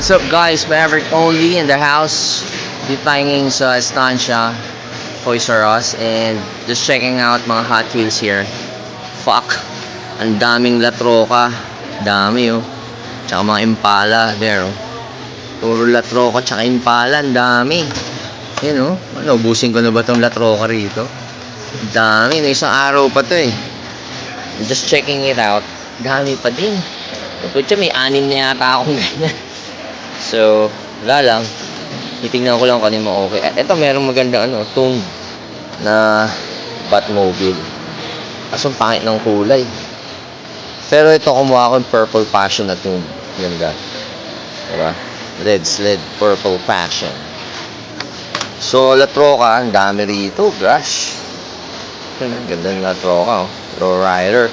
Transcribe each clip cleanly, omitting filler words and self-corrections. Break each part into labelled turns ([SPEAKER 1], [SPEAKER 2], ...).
[SPEAKER 1] What's up guys, Maverick only in the house. Dito tayo ngayon sa Estancia, Toys R Us, and just checking out mga Hot Wheels here. Fuck, ang daming latroka. Dami oh. Tsaka mga Impala there oh. Puro latroka tsaka Impala, ang dami. Yan oh. Ano, ubusin ko na ba tong latroka rito? Dami, no, isang araw pa to eh. Just checking it out. Dami pa din. Kutya, may 6 na yata akong ganyan. So, wala lang. Titingnan ko lang kung ano mo okay. At ito, merong magandang tone na Batmobile. Kaso pangit ng kulay. Pero ito, kumuha ko yung Purple Passion na tone. Ganda. Diba? Red sled, Purple Passion. So, latroka, ang dami rito. Gosh. Ganda ng latroka. Low rider.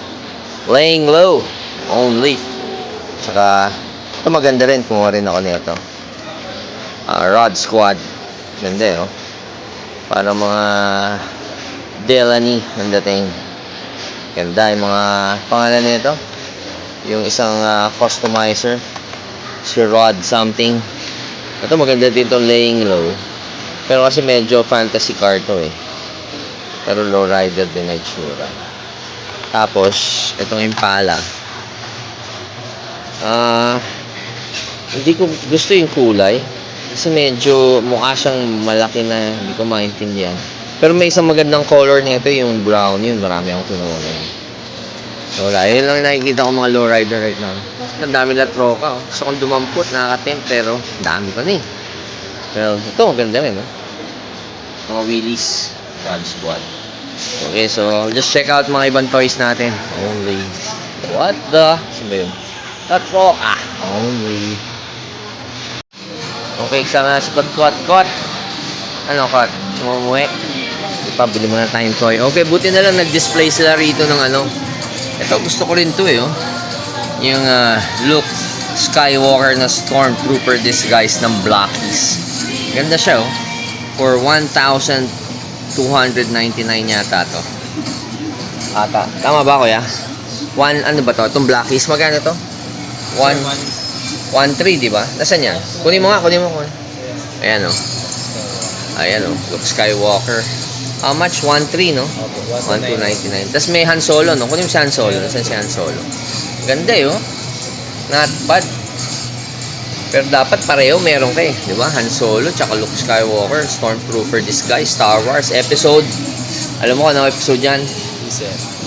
[SPEAKER 1] Laying low. Only. Saka, ito maganda rin. Kumuha rin ako nito. Rod Squad. Ganda eh, oh. Para mga Delany ang dating. Ganda yung mga pangalan nito. Yung isang customizer. Si Rod something. Ito maganda din itong laying low. Pero kasi medyo fantasy car to eh. Pero low rider din na itsura. Tapos, itong Impala. Hindi ko gusto yung kulay. Kasi medyo mukha siyang malaki na hindi ko maintindihan. Pero may isang magandang color nito, yung brown. Yun, marami akong kinuha. So, wala. Yun lang nakikita ko mga lowrider right now. Ang dami na troka. Oh. Gusto kong dumampot, nakaka-tempt, pero dami pa na eh. Well, ito, maganda rin. Oh. Mga wheelies. God Squad. Okay, so, just check out mga ibang toys natin. Only. What the? Saan ba yun? Troka. Only. Okay, sama na si Kot. Ano, Kot? Sumumuwi? Ipabili mo na tayong toy. Okay, buti na lang nag-display sila rito ng Ito, gusto ko rin to eh, oh. Yung Luke Skywalker na Stormtrooper disguise ng Blockies. Ganda siya, oh. For 1,299 yata to. Ata. Tama ba, kuya? Ano ba to? Itong Blockies. Magkano to? 1,3, di ba? Nasaan yan? Kunin mo nga. Ayan, oh. Ayan, oh. Luke Skywalker. How much? 1,3, no? 1,299. Tapos may Han Solo, no? Kunin mo si Han Solo. Nasaan si Han Solo? Ganda, eh, oh. Not bad. Pero dapat pareho meron ka, eh. Di ba? Han Solo, tsaka Luke Skywalker, Stormtrooper disguise, Star Wars, episode. Alam mo kung ano episode yan?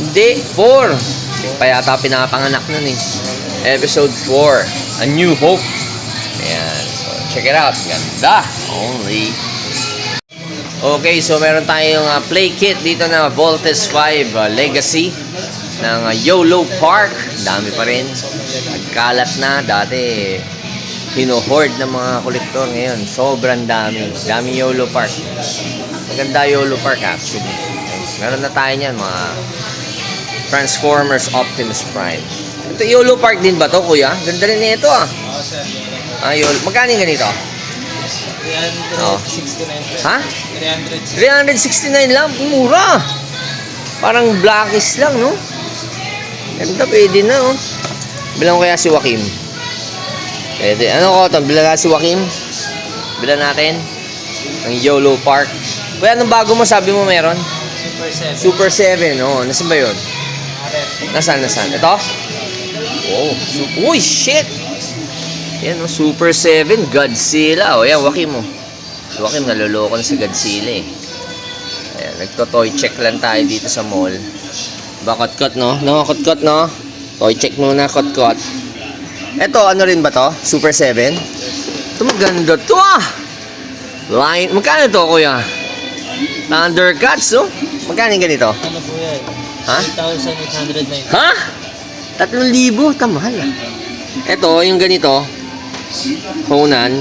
[SPEAKER 1] Hindi, 4. Pa yata pinapanganak nun, eh. Episode 4. A New Hope. Ayan. So, check it out. Ganda. Only. Okay, so meron tayong play kit dito na Voltes 5 Legacy ng YOLO Park. Dami pa rin. Nagkalat na. Dati, hino-hoard ng mga kolektor ngayon. Sobrang dami. Dami YOLO Park. Maganda YOLO Park actually. Meron na tayo niyan, mga Transformers Optimus Prime. Ito, YOLO Park din ba to, kuya? Ganda rin nito, ah. YOLO. Magkano yung ganito?
[SPEAKER 2] 369.
[SPEAKER 1] Ha?
[SPEAKER 2] 369.
[SPEAKER 1] 369 lang. Mura. Parang Blackies lang, no? Ganda, pwede na, oh. Bilang kaya si Joaquim. Pwede. Ano ko ito? Bilang si Joaquim? Bilang natin. Ang YOLO Park. Kuya, anong bago mo? Sabi mo meron?
[SPEAKER 2] Super 7.
[SPEAKER 1] Super 7, oh. Nasaan ba yun? Nasaan? Ito? Oh. Uy, shit! Yan, oh. Super 7. Godzilla. O, yan, Joaquim mo. Joaquim, naluloko na sa Godzilla, eh. Ayan, nagto-toy check lang tayo dito sa mall. Ba, kot-kot, no? No, kot-kot, no? Toy check muna, kot-kot. Ito, ano rin ba to? Super 7? Ito, maganda to, ah! Line. Magkano to, kuya? Thundercats, no? Magkano yung ganito?
[SPEAKER 2] Ano po yan?
[SPEAKER 1] Ha?
[SPEAKER 2] 8,890.
[SPEAKER 1] Ha? 3,000? Tamahal, ah. Ito, yung ganito. Conan.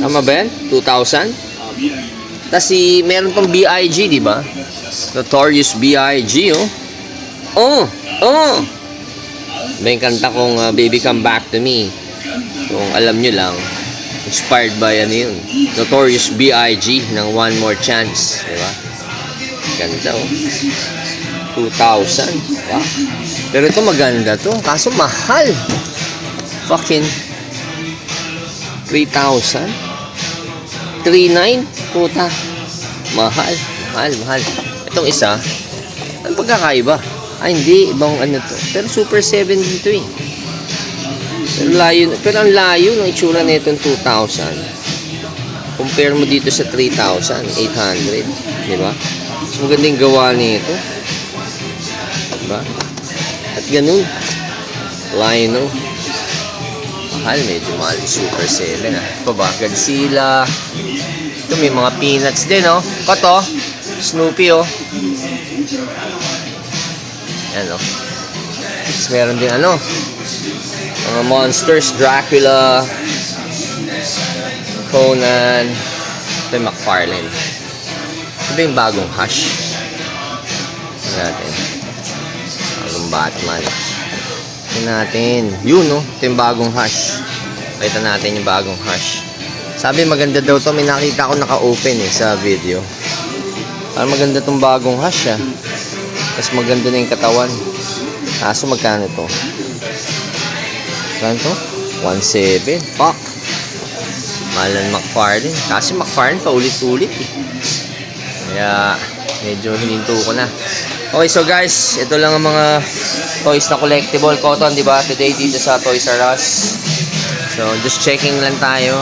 [SPEAKER 1] Tama ba yan? 2,000? Tapos meron pang BIG, di ba? Notorious BIG, oh. Oh! May kanta kong Baby Come Back to Me. Kung alam nyo lang, inspired by yun. Notorious BIG ng One More Chance. Di ba? Ganda, oh. 2,000. Wow. Pero ito maganda to. Kaso mahal. Fucking 3,000? 3,900? Puta. Mahal. Mahal, mahal. Itong isa, ano pagkakaiba? Ay, hindi. Ibang ano to. Pero Super 7 dito eh. Pero ang layo ng itsura na itong 2,000. Compare mo dito sa 3,800. Diba? So, magandang gawa nito. Diba? At ganun. Layo no. Mahal. Medyo mahal yung Super 7 ah. Ito ba? Godzilla. Ito may mga peanuts din oh. Kato. Snoopy oh. Yan oh. Tapos meron din ano. Mga monsters. Dracula. Conan. Ito yung McFarlane. Ito ba yung bagong Hush? Ito natin. Bagong Batman. Ito natin. Yun no. Ito yung bagong Hush. Kita natin yung bagong Hush. Sabi maganda daw to. May nakita ko naka-open eh sa video. Parang maganda tong bagong Hush ah. Tapos maganda na yung katawan. Kaso magkano to? Magkano to? 1,700. Fuck. Malan McFarlane. Kasi McFarlane pa ulit-ulit eh. Kaya medyo hininto ko na. Okay, so guys, ito lang ang mga toys na collectible cotton, di ba? Today dito sa Toys R Us. So, just checking lang tayo.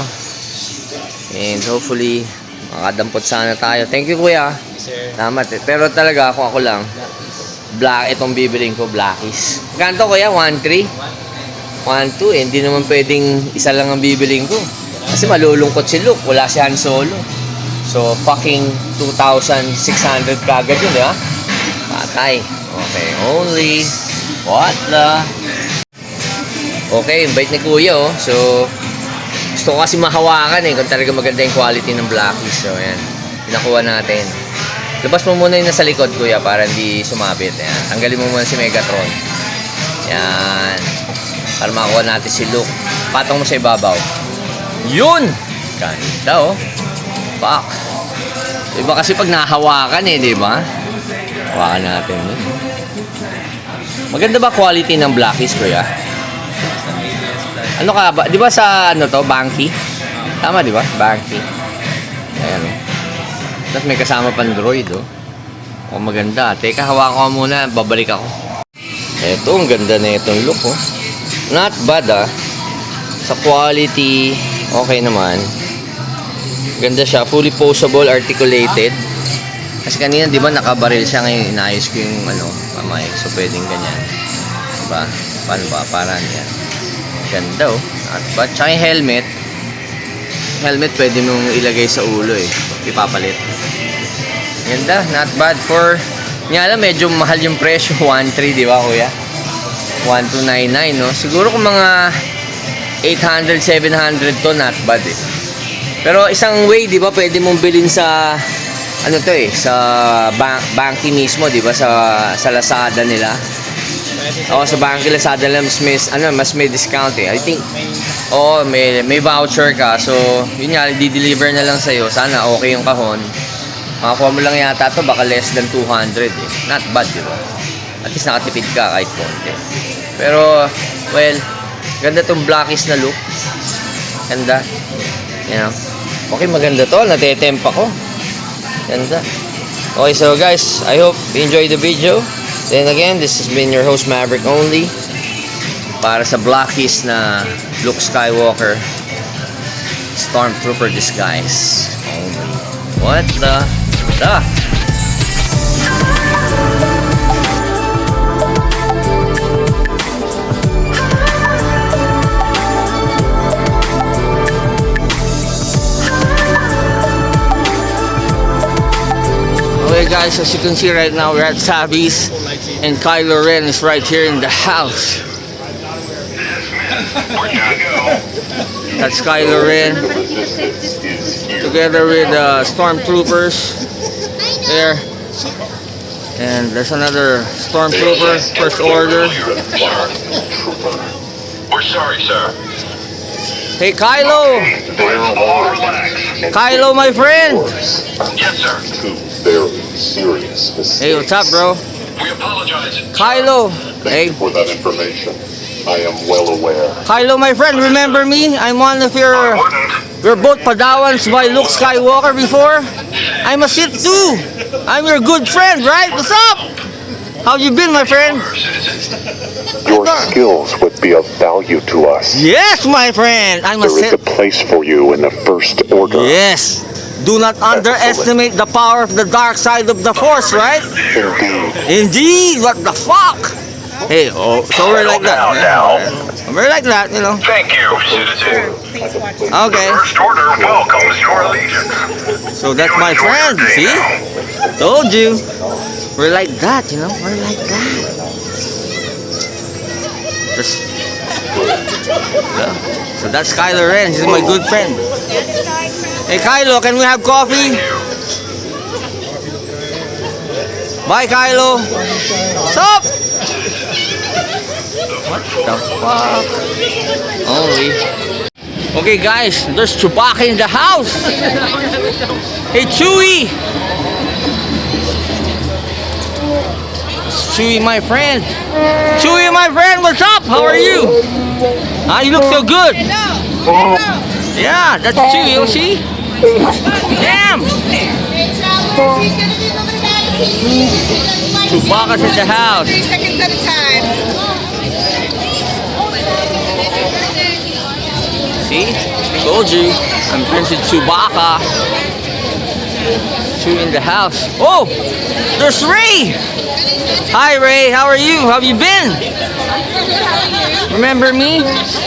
[SPEAKER 1] And hopefully, makadampot sana tayo. Thank you, kuya.
[SPEAKER 2] Sir.
[SPEAKER 1] Salamat eh. Pero talaga, kung ako lang, itong bibiling ko, Blackies. Ganto kuya? 1,300? 1,200 eh. Hindi naman pwedeng isa lang ang bibiling ko. Kasi malulungkot si Luke. Wala si Han Solo. So, fucking 2,600 kagad yun, di ba? Patay. Okay, only. What the? Okay, bait ni kuya, oh. So, gusto ko kasi mahawakan eh kung talaga maganda yung quality ng Blackies. So, ayan. Pinakuha natin. Labas mo muna yung nasa likod, kuya, para hindi sumabit. Ayan. Tanggalin mo muna si Megatron. Ayan. Para makakuha natin si Luke. Patong mo sa ibabaw. Yun! Ganda, oh. Fuck. Iba kasi pag nahawakan eh, di ba? Hawakan natin yun. Maganda ba quality ng Blackies, kuya? Ano ka ba? Di ba sa ano to? Banky? Tama, di ba? Banky. Ayan, oh. Tapos may kasama pang droid, oh. Oh, maganda. Teka, hawakan ko muna. Babalik ako. Eto, ang ganda na itong look, oh. Not bad, ah. Sa quality, okay naman. Ganda siya. Fully posable, articulated. Kasi kanina, di ba, nakabaril siya. Ngayon, inayos ko yung, ano, mamay. So, pwedeng ganyan. Diba? Paano ba? Parang yan. Ganda, oh. Not bad. Tsaka yung helmet. Helmet, pwede mong ilagay sa ulo, eh. Ipapalit. Ganda. Not bad for... Nga alam, medyo mahal yung presyo. 1,300, di ba, kuya? 1,299, no? Siguro kung mga 800, 700 to, not bad, eh. Pero isang way, di ba, pwede mong bilhin sa... Ano to, eh? Sa Banky mismo, di ba? Sa Lazada nila. Oo, sa Banky Lazada nila, mas may discount, eh. I think... Oo, may voucher ka. So, yun nga, di-deliver na lang sa'yo. Sana okay yung kahon. Makakuha mo lang yata to, baka less than 200 eh. Not bad, di ba? At least nakatipid ka kahit konti. Pero, well, ganda tong Blackies na look. Ganda. You know? Okay, maganda to. Natetempa ko. Ganda. Okay, so guys, I hope you enjoyed the video. Then again, this has been your host, Maverick Only. Para sa Blackies na Luke Skywalker Stormtrooper disguise. What the? Okay guys, as you can see right now, we're at Savvy's and Kylo Ren is right here in the house. That's Kylo Ren together with Stormtroopers there, and there's another Stormtrooper, First Order.
[SPEAKER 3] We're sorry, sir.
[SPEAKER 1] Hey Kylo! Kylo, my friend!
[SPEAKER 3] Yes, sir.
[SPEAKER 4] Very serious mistake.
[SPEAKER 1] Hey, what's up, bro?
[SPEAKER 3] We apologize.
[SPEAKER 1] Kylo!
[SPEAKER 4] Thank
[SPEAKER 1] Hey,
[SPEAKER 4] you for that information. I am well aware.
[SPEAKER 1] Kylo, my friend, remember me? I'm one of your... We're both Padawans by Luke Skywalker before. I'm a Sith too. I'm your good friend, right? What's up? How you been, my friend?
[SPEAKER 4] Your skills would be of value to us.
[SPEAKER 1] Yes, my friend. I'm a
[SPEAKER 4] There is a
[SPEAKER 1] Sith.
[SPEAKER 4] place for you in the First Order.
[SPEAKER 1] Yes. Do not underestimate the power of the dark side of the Force, right?
[SPEAKER 4] Indeed.
[SPEAKER 1] Indeed. What the fuck? Hey, oh, so we're like that. We're like that, you know.
[SPEAKER 3] Thank you, citizen.
[SPEAKER 1] Okay.
[SPEAKER 3] First Order welcomes your allegiance.
[SPEAKER 1] So that's my friend. See? Told you. We're like that, you know. We're like that. Yeah. So that's Kylo Ren. He's my good friend. Hey Kylo, can we have coffee? Bye Kylo. What's up? What the fuck? Holy. Okay guys, there's Chewbacca in the house. Hey Chewie. It's Chewie, my friend. Chewie, my friend, what's up? How are you? Ah, you look so good. Yeah, that's Chewie, you see? Damn! Chewbacca's in the house.
[SPEAKER 5] 3 seconds at a time.
[SPEAKER 1] See? Told you. I'm friends with Chewbacca. Chewie in the house. Oh! There's Ray! Hi Ray, how are you? How have you been? Remember me?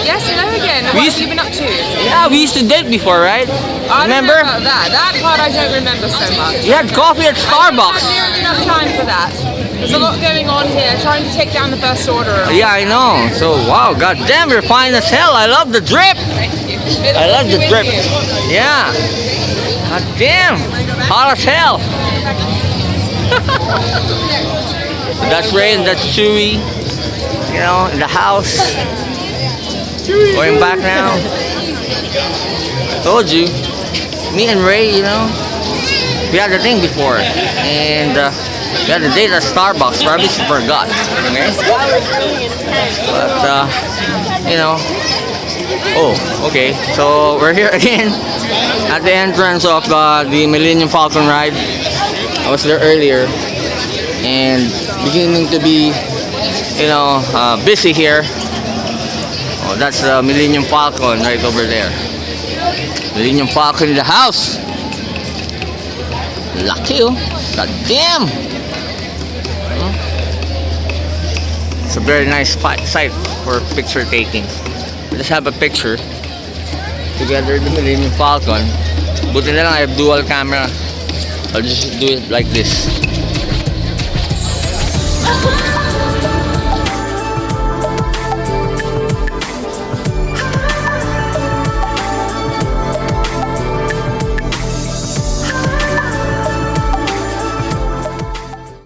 [SPEAKER 5] Yes, hello again.
[SPEAKER 1] We
[SPEAKER 5] What
[SPEAKER 1] used-
[SPEAKER 5] have you been up to?
[SPEAKER 1] Yeah, we used to date before, right?
[SPEAKER 5] I don't know
[SPEAKER 1] Remember?
[SPEAKER 5] about that. That part I don't remember so much.
[SPEAKER 1] We had coffee at
[SPEAKER 5] I don't
[SPEAKER 1] Starbucks.
[SPEAKER 5] have nearly enough time for that. There's a lot going on here, trying to take down the First Order.
[SPEAKER 1] Yeah, I know. So, wow, goddamn, you're fine as hell. I love the drip.
[SPEAKER 5] Thank you.
[SPEAKER 1] I love the drip. Yeah. God damn. Hot as hell. That's Ray and that's Chewie. You know, in the house. Going back now. Told you. Me and Ray, you know, we had a thing before. And we had a date at Starbucks. Probably she forgot. Okay? But, you know. Oh, okay. So we're here again at the entrance of the Millennium Falcon ride. I was there earlier and beginning to be, you know, busy here. Oh, that's the Millennium Falcon right over there. Millennium Falcon in the house. Lucky, oh. God damn. It's a very nice site for picture taking. We just have a picture together with the Millennium Falcon. Buti na lang I have dual camera. I'll just do it like this.